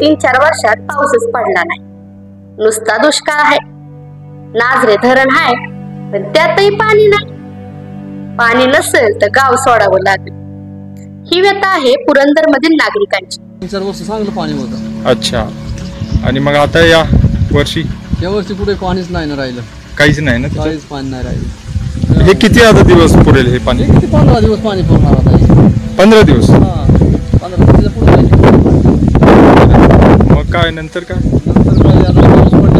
3-4 वर्षात पाऊसच पडला नाही. नुसता दुष्काळ आहे. नाझरे धरण आहे पण त्यातही पाणी नाही. पाणी नसेल तर गाव सोडावं लागेल. ही व्यथा आहे पुरंदर मधील नागरिकांची. 3-4 वर्ष चांगलं पाणी होतं. अच्छा. आणि मग आता या वर्षी कुठे पाणीच नाही ना राहिलं. काहीच नाही ना तिथं? काहीच पाणी नाही राहिलं. हे किती आता दिवस पुरेल हे पाणी? 15 दिवस पाणी पुरणार आता. 15 दिवस? 15 दिवसाच्या पुढे. मग काय नंतर काय? नंतर पाऊस पडले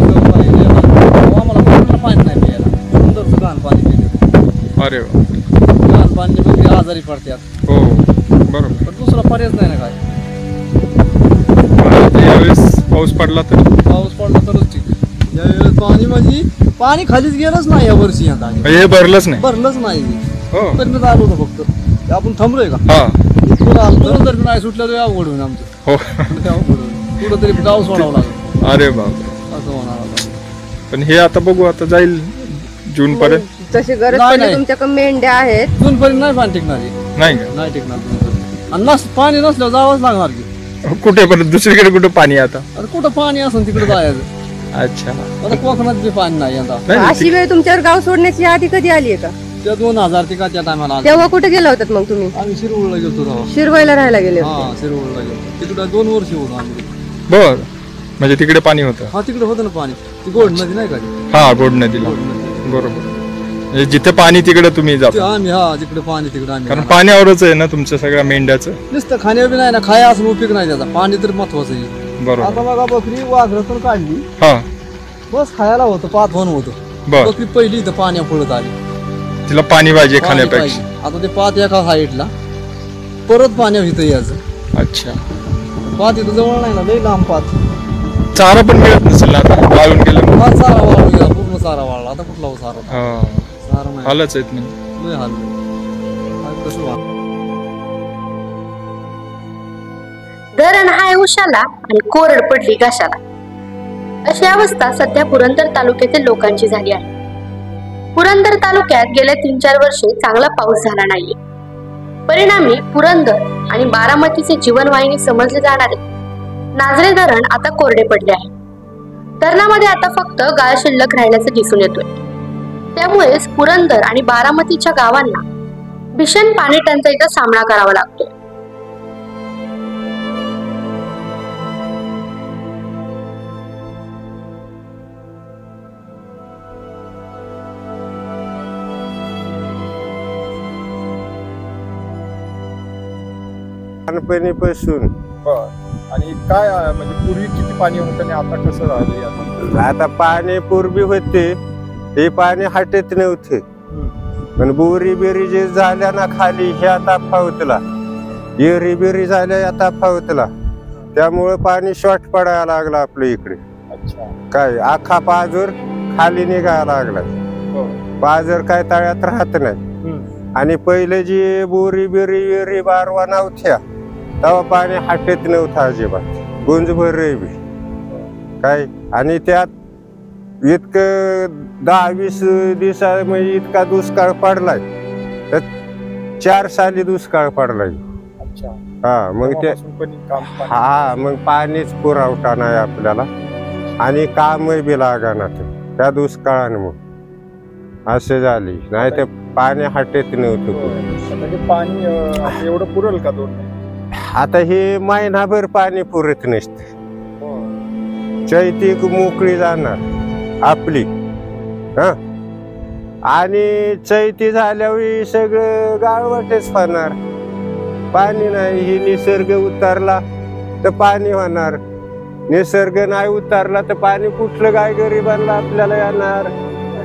आम्हाला पूर्ण पाणी नाही प्यायला. सुंदरचं घाण पाणी पिलं. अरे वा. घाण पाणी म्हणजे आजारी पडतात. हो बरोबर. पण दुसरा पर्यायच नाही ना काय. यावेळेस पाऊस पडला तर? पाऊस पडला तरच ठीक. यावेळेस पाणी म्हणजे पाणी खालीच गेलंच नाही या वर्षी. आता हे भरलंच नाही? भरलंच नाही. हो. तर आलो होतो फक्त. आपण थांबलोय का? हा. पुढं जर नाही सुटलं तर अवघड होईल आमचं. हो. कुठं तरी गाव सोडावं लागेल. अरे बाप. असं होणार. पण हे आता बघू, आता जाईल जून पर्यंत. तशी गरज पडली तुमच्याकडे मेंढ्या आहेत. जून पर्यंत नाही पाणी टिकणार. नाही का? नाही टिकणार. आणि पाणी नसल्यावर जावंच लागणार की. कुठे परत दुसरीकडे कुठं पाणी आता? अरे कुठं पाणी असेल तिकडे जायचं. अच्छा. आता कोकणात बी पाणी नाही आता. अशी वेळ तुमच्यावर गाव सोडण्याची आधी कधी आली आहे का? त्या 2000 ते का त्या टायमाला. तेव्हा कुठे गेला होतात मग तुम्ही? आम्ही शिरवळला गेलो तेव्हा. शिरवळला राहायला गेले हा, शिरवळला गेलो. तिकडे 2 वर्ष होतो आम्ही. बर. म्हणजे तिकडे पाणी होतं? हा, तिकडे होतं ना पाणी. ती गोड नदी नाही का? हा, गोड नदीला. बरोबर. जिथे पाणी तिकडे तुम्ही जाता? आम्ही हा, जिकडे पाणी तिकडे आम्ही. कारण पाण्यावरच आहे ना तुमचं सगळं मेंढ्याचं? नुसतं खाण्यावर बी नाही ना, खाया असं उपयोग नाही त्याचा. पाणी तर महत्वाचं आहे. बरोबर. आता बघा, बकरी वाघरातून काढली. हा. बस खायला होतं, पात होतं. बकरी पहिली इथं पाण्या पडत आली. तिला पाणी पाहिजे खाण्यापेक्षा. आता ते पात एका साईडला परत पाण्या इथं यायचं. अच्छा. पात इथं जवळ नाही ना, लई लांब पात. चारा पण मिळत नसेल आता वाळून गेलं? हा, चारा वाळू गेला, पूर्ण चारा वाळला. आता कुठला चारा? चारा नाही. हालच आहेत नाही. लय हाल. कसं धरण हाय उशाला आणि कोरड पडली घाशाला. अशी अवस्था सध्या पुरंदर तालुक्यातील लोकांची झाली आहे. पुरंदर तालुक्यात गेल्या 3-4 वर्षे चांगला पाऊस झाला नाहीये. परिणामी पुरंदर आणि बारामतीचे जीवनवाहिनी समजले जाणारे नाझरे धरण आता कोरडे पडले आहे. धरणामध्ये आता फक्त गाळ शिल्लक राहिल्याचं दिसून येतोय. त्यामुळेच पुरंदर आणि बारामतीच्या गावांना भीषण पाणी टंचाईचा सामना करावा लागतोय. लहानपणीपासून. आणि काय म्हणजे पूर्वी किती पाणी होतं आणि आता कसं झालं? आता पाणी पूर्वी होते, हे पाणी हटत नव्हते. पण बोरी बिरी जे झाल्या ना खाली, ह्या ताफावतला, येरी बिरी झाल्या या ताफावतला, त्यामुळे पाणी शॉर्ट पडायला लागला आपल्या इकडे. काय आखा पाजर खाली निघायला लागला. पाजर काय तळ्यात राहत नाही. आणि पहिले जी बोरी बिरी येरी बारवा नव्हत्या तेव्हा पाणी हटत नव्हतं अजिबात, गुंजभर बी काय. आणि त्यात इतकं 10-20 दिवसा म्हणजे इतका दुष्काळ पडलाय तर 4 साली दुष्काळ पडलाय. हा, मग ते हा, मग पाणीच पुरवठा नाही आपल्याला आणि काम बी लागणार त्या दुष्काळाने. मग असे झाली, नाही तर पाणी हटत नव्हतं. पाणी एवढं पुरेल का? 2 आता हे महिनाभर पाणी पुरत नसते. चैती मोकळी जाणार आपली. हा, आणि चैती झाल्यावर सगळं गाळवटच होणार. पाणी नाही. ही निसर्ग उतरला तर पाणी होणार, निसर्ग नाही उतरला तर पाणी कुठलं गाय गरिबांना आपल्याला येणार.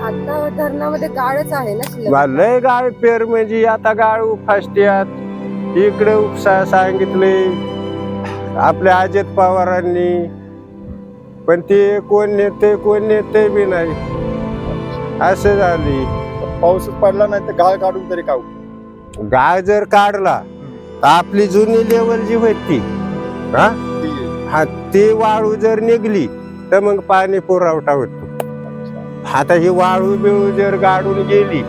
आता धरणामध्ये गाळच आहे ना. लय गाळ पेर म्हणजे आता गाळ उफासत्यात. इकडे उपसा सांगितले आपल्या अजित पवारांनी, पण ते कोण नेते बी नाही. असं झाली. पाऊस पडला नाही तर गाळ काढून तरी काढू. गाळ जर काढला तर आपली जुनी लेवल जी होती हा, ती वाळू जर निघली तर मग पाणी पुरवठा होतो. आता ही वाळू बिळू जर गाडून गेली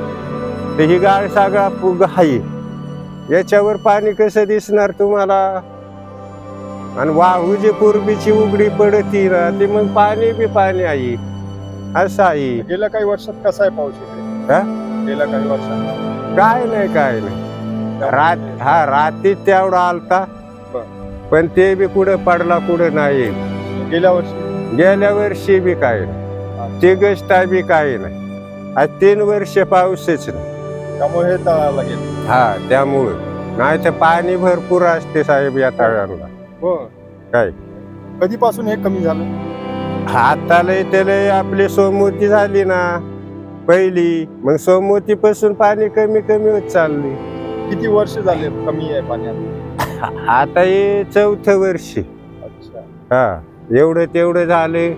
तर ही गाळ सगळा पुग आहे. याच्यावर पाणी कसं दिसणार तुम्हाला? आणि वाहू जे पूर्वीची उघडी पडती ना ते मग पाणी बी पाणी आहे असं आहे. गेल्या काही वर्षात कसा आहे पाऊस इकडे? हा? गेल्या काही वर्षात काय नाही रात्री तेवढा आलता बरं. पण ते बी कुठं पडला कुठं नाही. गेल्या वर्षी बी काय नाही ते गष्टा बी काय नाही. आज 3 वर्ष पाऊसच नाही त्यामुळे हे तळाला गेले. हा त्यामुळं नाही तर पाणी भरपूर असते साहेब या तळ्याला. हो काय कधीपासून हे कमी झालं? आता लय त्याला आपली सोमवती झाली ना पहिली मग सोमवती पासून पाणी कमी कमी होत चालली. किती वर्ष झाले कमी आहे पाणी? आता हे 4थं वर्ष. अच्छा. हा एवढं तेवढं झाले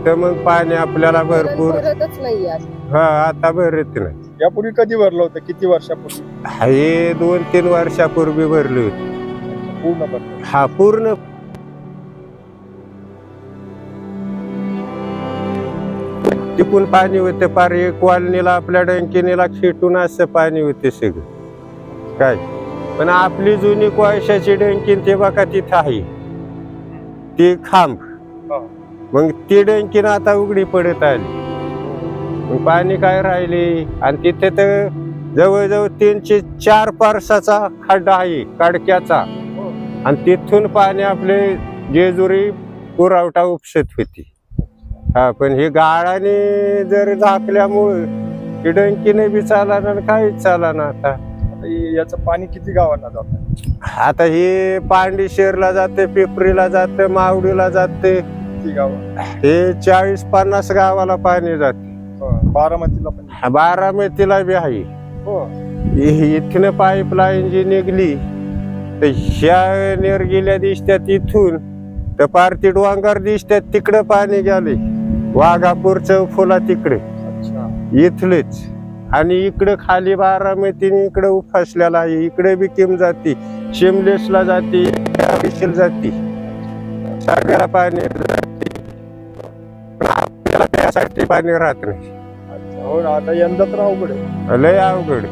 तर मग पाणी आपल्याला भरपूर. भरतच नाही आज. हा आता भरत नाही. यापूर्वी कधी भरलं होतं? किती वर्षापूर्वी? हे 2-3 वर्षापूर्वी भरले होते. पूर्ण भरलं? हा पूर्ण. तिकून पाणी होते पार एक कॉलनीला आपल्या डंकिनीला खेटून असं पाणी होते सगळं काय. पण आपली जुनी कोळशाची डंकीन ते बघा तिथं आहे ती खांब. मग ती डंकीन आता उघडी पडत आली मग पाणी काय राहिले. आणि तिथे तर जवळजवळ 3-4 पारसाचा खड्डा आहे काडक्याचा आणि तिथून पाणी आपले जेजुरी पुरवठा उपसत होती. हा पण हे गाळाने जर झाकल्यामुळं ही डंकीने बी चालना काहीच चालना. आता याचं पाणी किती गावांना जातं? आता हे पांडेश्वरला जाते, पिपरीला जाते, मावडीला जाते. किती गाव? हे 40-50 गावाला पाणी जाते. बारामतीला पण? बारामतीला बी आहे. हो. इथनं पाईपलाईन जी निघली तर ह्या निर्गिल्या दिसत्यात इथून तर पार ती डोंगर दिसत्यात तिकडं पाणी गेले. वाघापूर चौफुला तिकडे इथलेच. आणि इकडं खाली बारामतीने इकडं उफासलेला आहे. इकडे बी किम जाती, शिमलेसला जाती, जाती, सगळ्याला पाणी जाते. आपल्याला त्यासाठी पाणी राहत नाही. हो ना. आता यंदा तर अवघड आहे. लय अवघड.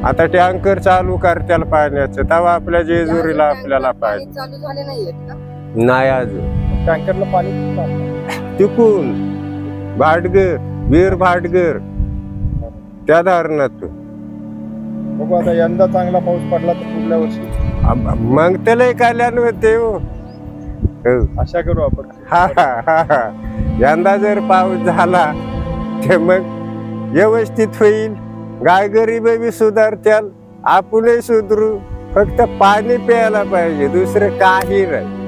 आता टँकर चालू करत्याल पाण्याचं तेव्हा आपल्या जेजुरीला आपल्याला पाणी चालू झाले नाहीयेत का? नाही अजून. टँकरला पाणी तिकून भाटगर वीर भाटगर त्या धरणातून. बघू आता यंदा चांगला पाऊस पडला तर पुढल्या वर्षी मग त्याला कल्याण होते. हो आशा करू आपण. हा यंदा जर पाऊस झाला ते मग व्यवस्थित होईल. गाय गरीब बी सुधारत्याल, आपणही सुधरू. फक्त पाणी प्यायला पाहिजे, दुसरं काही नाही.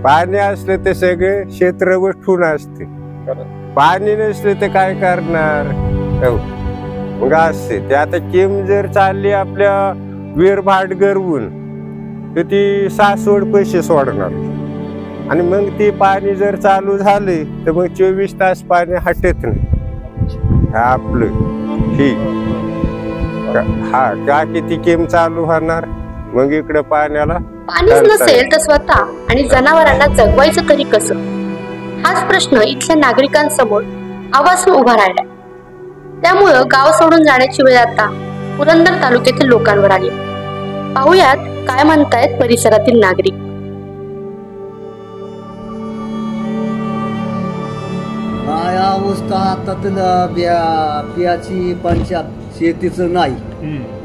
पाणी असलं तर सगळे क्षेत्र वठून असते. पाणी नसले तर काय करणार? मग असते ते. आता किम जर चालली आपल्या वीर भाटगरहून तर ती सासवड पैसे सोडणार. आणि मग ती पाणी जर चालू झाले तर मग 24 तास पाणी हटत नाही आपलं. ठीक हा का किती किम चालू होणार मग इकडे पाण्याला. पाणीच नसेल तर स्वतः आणि जनावरांना जगवायचं तरी कसं? हाच प्रश्न इथल्या नागरिकांसमोर आवासून उभा राहिलाय. त्यामुळं गाव सोडून जाण्याची वेळ आता पुरंदर तालुक्यातील लोकांवर आली. पाहुयात काय म्हणतायत परिसरातील नागरिक. काय अवस्था आता तर पियाची पंचायत शेतीचं नाही.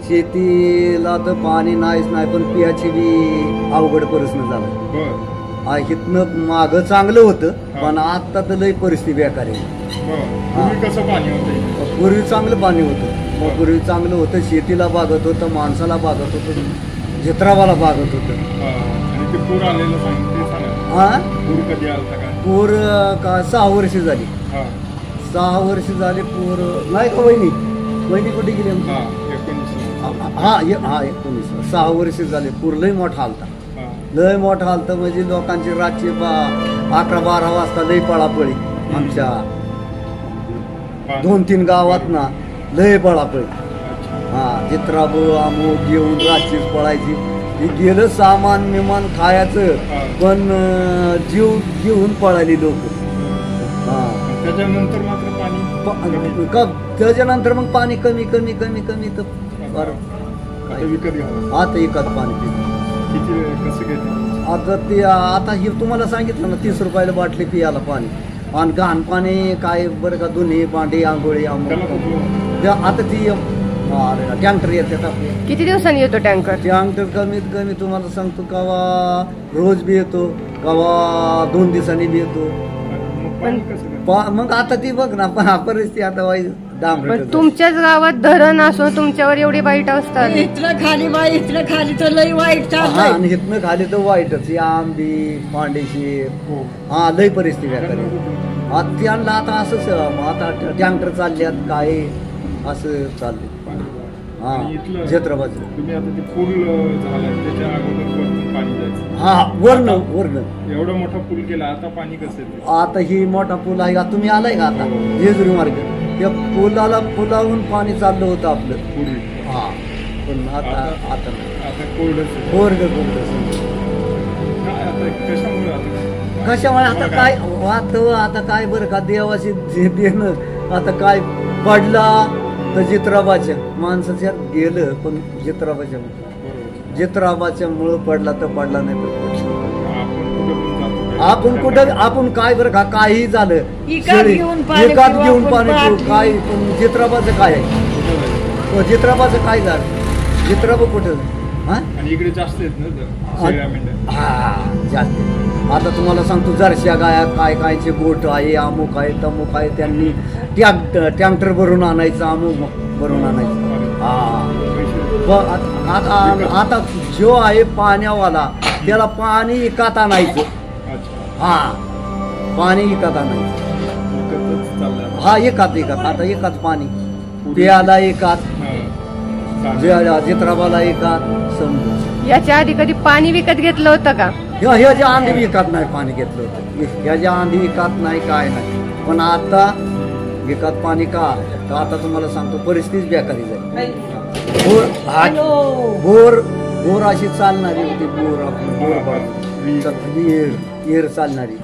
शेतीला तर पाणी नाहीच नाही पण पियाची बी अवघड परिस्थिती झाला. इथनं माग चांगलं होतं पण आता तर लई परिस्थिती बेकार आहे. पूर्वी चांगलं पाणी होतं. पूर्वी चांगलं होतं. शेतीला बागत होतं, माणसाला बागत होतं, जत्रावाला बागत होतं. पूर का 6 वर्ष झाली. 6 वर्ष झाले पूर नाही का? वहिनी कुठे गेली? हा 19. 6 वर्ष झाले. पूर लय मोठा आलता. लय मोठा आलता म्हणजे लोकांची रातची 11-12 वाजता लय पळापळी. आमच्या 2-3 गावात ना लय पळापळी. हा चित्राबू अमुक घेऊन रातचीच पळायची. गेलं सामान विमान खायचं पण जीव घेऊन पळाली लोक. त्याच्यानंतर मात्र पाणी त्याच्यानंतर मग पाणी कमी कमी कमी कमी तर आता विकत पाणी पितो. किती कसं घेते आता हे तुम्हाला सांगितलं ना 30 रुपयाला बाटली पियाला पाणी आणि घाण पाणी काय बरं का दोन्ही भांडी आंघोळी त्याला खूप आता ती टँकर येतात आपले किती दिवसांनी येतो टँकर? टँकर कमीत कमी तुम्हाला सांगतो कवा रोज बी येतो कवा 2 दिवसांनी बी येतो मग पाणी कसं घेते? मग आता ती बघ ना परिस्थिती आता वाईट पण डांबरट तुमच्याच गावात धरण असून तुमच्यावर एवढी वाईट अवस्था आली. इथलं खाली बाई इथलं खाली तर लई वाईट हा चाललंय. आणि इथनं खाली तर वाईटच या आंबी पांडेशी हा लई परिस्थिती आहे आता त्यांना आता असंच आता टँकर चालल्यात काय असं चालले हा आणि इथलं क्षेत्रबाजू तुम्ही आता ते पूल झालाय त्याच्या अगोदर वरतून पाणी जायचं हा वर्ण एवढा मोठा पूल केला आता पाणी कसं येते? आता ही मोठा पूल आहे का तुम्ही आलाय का आता जेजुरी मार्ग त्या पुलाहून पाणी चाललं होतं आपलं पूर्वी हा पण आता आता नाही. आता कोरडच आहे. कोरडं काय आता कशामुळे आता कशामुळे आता काय आता काय बरं का देवाची देणं आता काय पडला तर जित्राबाच्या माणसाच्या गेलं पण जित्राबाच्या जित्राबाच्या मुळे पडला तर पडला नाही तर आपण कुठं पण जातो काय? आपण काय बरं का काही झालं एकात घेऊन पाणी एकात पिऊ, घेऊन आपण पाणी पिऊ बाटली. काय पण जित्राबाचं काय आहे जित्राबाचं काय झालं जित्राबा कुठं हा आणि इकडे जास्त आहेत ना तर शेळ्या मेंढ्या हा जास्त आता तुम्हाला सांगतो जरशा गाया काय कायचे गोट आहे अमुक आहे तमुक आहे त्यांनी टँकर भरून आणायचं अमुक भरून आणायचं आता जो आहे पाण्यावाला त्याला पाणी इकात आणायचं हा पाणी इकात आणायचं हा एकात आता एकाच पाणी प्याला एकात जित्राबाला एकात समजा याच्या आधी कधी पाणी विकत घेतलं होतं का? ह्याच्या आधी विकत नाही पाणी घेतलं होतं ह्याच्या आधी विकत नाही काय नाही पण आता विकत पाणी का तर आता तुम्हाला सांगतो परिस्थिती बेकारी झाली बोर अशी चालणारी होती बोर येर चालणारी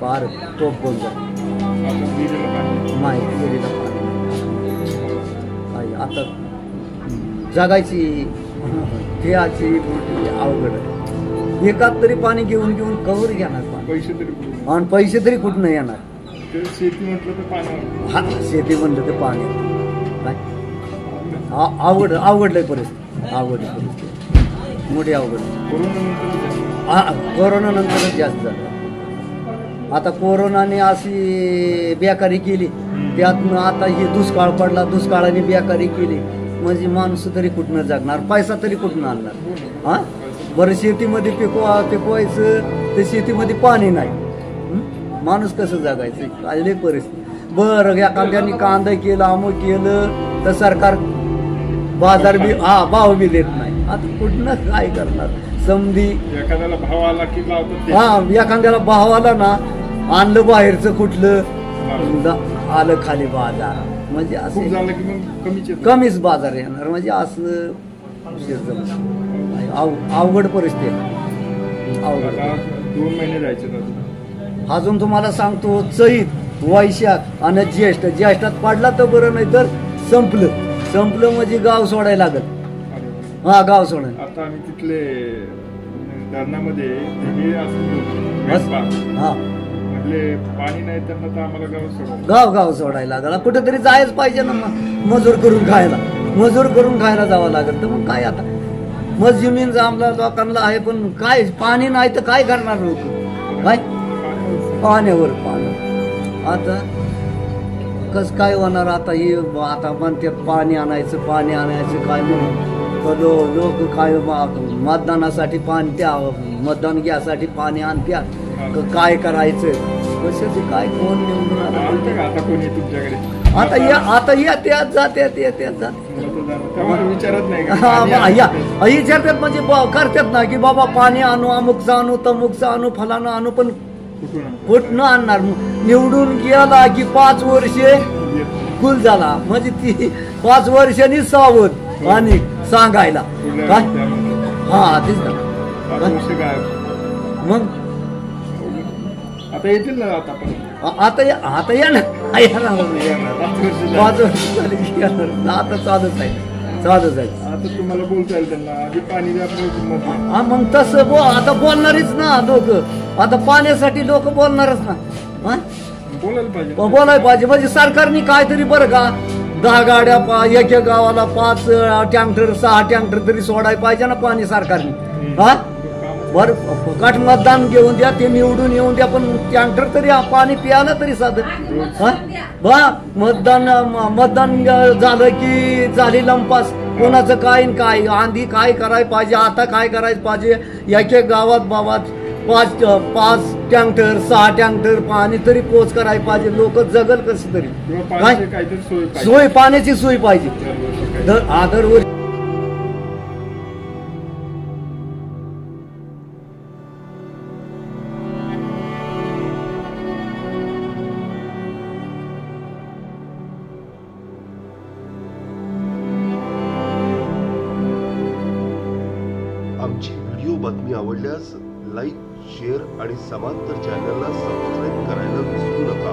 फार टोप बंद नाही विहिरीला पाणी आता जगायची खेळाची अवघड एकात तरी पाणी घेऊन कवर घेणार पैसे तरी आणि पैसे तरी कुठं येणार शेती म्हटलं तर पाणी हा शेती म्हणलं तर पाणी काय अवघडलंय परिस्थिती मोठी अवघड कोरोना नंतरच जास्त झालं आता कोरोनाने अशी बेकारी केली त्यातनं आता ही दुष्काळ पडला दुष्काळाने बेकारी केली म्हणजे माणूस तरी कुठनं जगणार पैसा तरी कुठनं आणणार हा बरं शेतीमध्ये पिकवायचं तर शेतीमध्ये पाणी नाही माणूस कसं जगायचं काय परिस्थिती बरं एखाद्याने कांदा केला अमुक केलं तर सरकार बाजार बी भाव बी देत नाही आता कुठनं काय करणार समधी एखाद्याला भाव आला की लावतात हा एखाद्याला भाव आला ना आणलं बाहेरचं कुठलं आलं खाली बाजार म्हणजे खूप असं झालं की मग कमीच येतं. कमीच बाजार येणार म्हणजे असं अवघड परिस्थिती आहे. अवघड आता 2 महिने जायचे ना अजून तुम्हाला सांगतो चैत वैशाख आणि ज्येष्ठात पडला तर बरं नाही तर संपलं म्हणजे गाव सोडायला लागत हा गाव सोडायला आता आम्ही तिथले धरणामध्ये हे असं हा म्हटले पाणी नाही त्यांना तर आम्हाला गाव सोडा गाव सोडायला लागला कुठेतरी जायच पाहिजे ना मजूर करून खायला जावं लागत तर मग काय आता मग जमीन जमला लोकांना आहे पण काय पाणी नाही तर काय करणार लोक काय पाण्यावर आता कस काय होणार आता हे आता म्हणतात पाणी आणायचं काय म्हणून लोक काय मतदानासाठी पाणी त्या मतदान घ्यासाठी पाणी आणत्या काय करायचं कशाचे काय कोण निवडून आता कोणी तुमच्याकडे आता या त्यात जाते विचारत नाही विचारतात म्हणजे करतात ना की बाबा पाणी आणू अमुकचं आणू तमुकचं आणू फलानं आणू पण कुठनं आणणार निवडून गेला की 5 वर्षे गुल झाला म्हणजे ती 5 वर्षांनी सावध आणि सांगायला काय हा तेच ना मग आता येतील ना आता या ना 5 वर्ष झाली आता चालूच आहे साधं जायचं. आता तुम्हाला बोलता येईल त्यांना आधी पाणी द्या मध्ये. हा मग तसं आता बोलणारच ना लोक. आता पाण्यासाठी लोक बोलणारच ना. हा बोलायला पाहिजे. बोलायला पाहिजे म्हणजे सरकारने काहीतरी बरं का 10 गाड्या एक गावाला 5 टँकर 6 टँकर तरी सोडायला पाहिजे ना पाणी सरकारने. हा बर फुकट मतदान घेऊन द्या ते निवडून येऊन द्या पण टँकर तरी पाणी प्यायला तरी साधं. हा मतदान झालं की झाली लंपास. कोणाचं काय काय आंधी काय करायला पाहिजे आता काय करायला पाहिजे. एक गावात बाबा 5 टँकर 6 टँकर पाणी तरी पोच करायला पाहिजे. लोक जगल कसं तरी. काय सोय पाण्याची सोय पाहिजे. दरवर्षी आमची व्हिडिओ बातमी आवडल्यास लाईक, शेअर आणि समांतर चॅनलला सबस्क्राईब करायला विसरू नका.